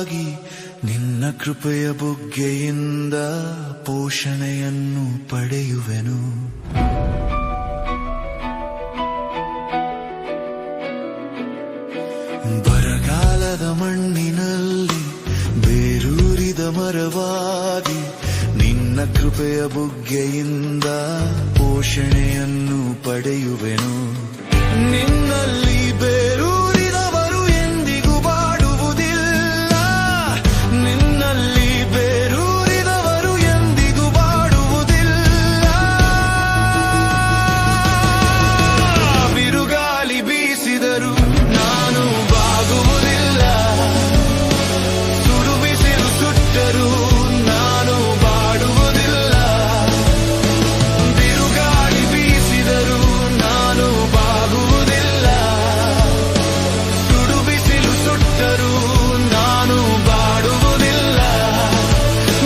ಬಲವಾಗಿ ನಿನ್ನ ಕೃಪೆಯ ಬುಗ್ಗೆಯಿಂದ ಪೋಷಣೆಯನ್ನು ಪಡೆಯುವೆನು. ಬರಗಾಲದ ಮಣ್ಣಿನಲ್ಲಿ ಬೇರೂರಿದ ಮರವಾಗಿ ನಿನ್ನ ಕೃಪೆಯ ಬುಗ್ಗೆಯಿಂದ ಪೋಷಣೆಯನ್ನು ಪಡೆಯುವೆನು. ನಿನ್ನಲ್ಲಿ ಬೇರೂರಿದವರು ಎಂದಿಗೂ ಬಾಡುವುದಿಲ್ಲ, ನಿನ್ನಲ್ಲಿ ಬೇರೂರಿದವರು ಎಂದಿಗೂ ಬಾಡುವುದಿಲ್ಲ. ಬಿರುಗಾಲಿ ಬೀಸಿದರು ನಾನು ಬಾಗುವುದಿಲ್ಲ, ಸುಡು ಬಿಸಿಲು ಸುಟ್ಟರೂ ನಾನು ಬಾಡುವುದಿಲ್ಲ. ಬಿರುಗಾಳಿ ಬೀಸಿದರು ನಾನು ಬಾಗುವುದಿಲ್ಲ, ಸುಡು ಬಿಸಿಲು ಸುಟ್ಟರೂ ನಾನು ಬಾಡುವುದಿಲ್ಲ.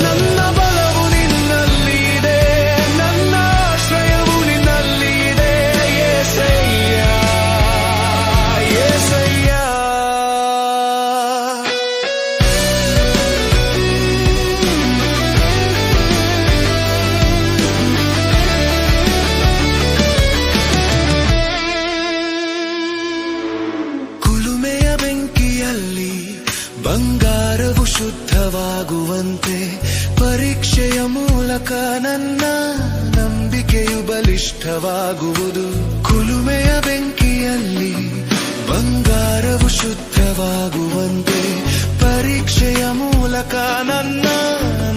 ನನ್ನ ಬಲವು ನಿನ್ನಲ್ಲಿದೆ, ನನ್ನ ಆಶ್ರಯವು ನಿನ್ನಲ್ಲಿದೆ. యేసయ్య యేసయ్య ಕುಲುಮೆಯ ಬೆಂಕಿಯಲ್ಲಿ ಬಂಗಾರವು ಶುದ್ಧವಾಗುವಂತೆ ಪರೀಕ್ಷೆಯ ಮೂಲಕ ನನ್ನ ನಂಬಿಕೆಯು ಬಲಿಷ್ಠವಾಗುವುದು. ಕುಲುಮೆಯ ಬೆಂಕಿಯಲ್ಲಿ ಬಂಗಾರವು ಶುದ್ಧವಾಗುವಂತೆ ಪರೀಕ್ಷೆಯ ಮೂಲಕ ನನ್ನ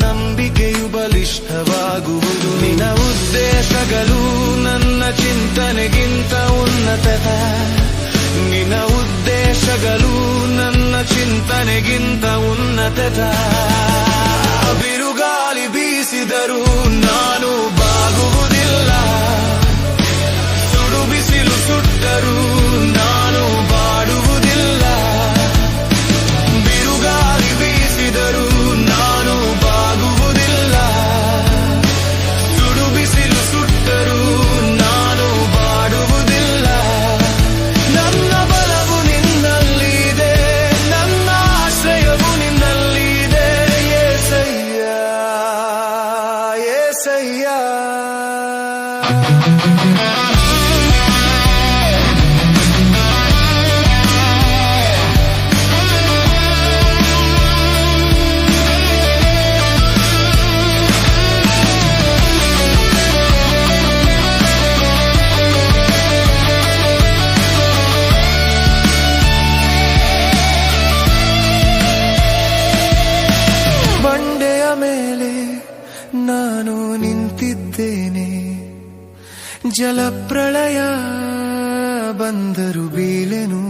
ನಂಬಿಕೆಯು ಬಲಿಷ್ಠವಾಗುವುದು. ನಿನ್ನ ಉದ್ದೇಶಗಳು ನನ್ನ ಚಿಂತನೆಗಿಂತ ಉನ್ನತ, ನಿನ್ನ ಉದ್ದೇಶಗಳು ನನ್ನ ಚಿಂತನೆಗಿಂತ ಉನ್ನತ. ಬಿರುಗಾಲಿ ಬೀಸಿದರೂ ನಾನು ಬಾಗುವುದಿಲ್ಲ, ಸುಡು ಬಿಸಿಲು ಸುಟ್ಟರೂ ನಾನು ಬಾಡುವುದಿಲ್ಲ. ಬಿರುಗಾಲಿ ಬೀಸಿದರೂ ನಾನು ಬಾಗುವುದಿಲ್ಲ, ಸುಡು ಬಿಸಿಲು ಸುಟ್ಟರೂ ನಾನು ಬಾಡುವುದಿಲ್ಲ. ನನ್ನ ಬಲವು ನಿನ್ನಲ್ಲಿದೆ, ನನ್ನ ಆಶ್ರಯವು ನಿನ್ನಲ್ಲಿದೆ. యేసయ్య యేసయ్య ಬಂಡೆಯ ಮೇಲೆ ನಾನು ನಿಂತಿದ್ದೇನೆ, ಜಲಪ್ರಳಯ ಬಂದರು ಬೀಳೆನು.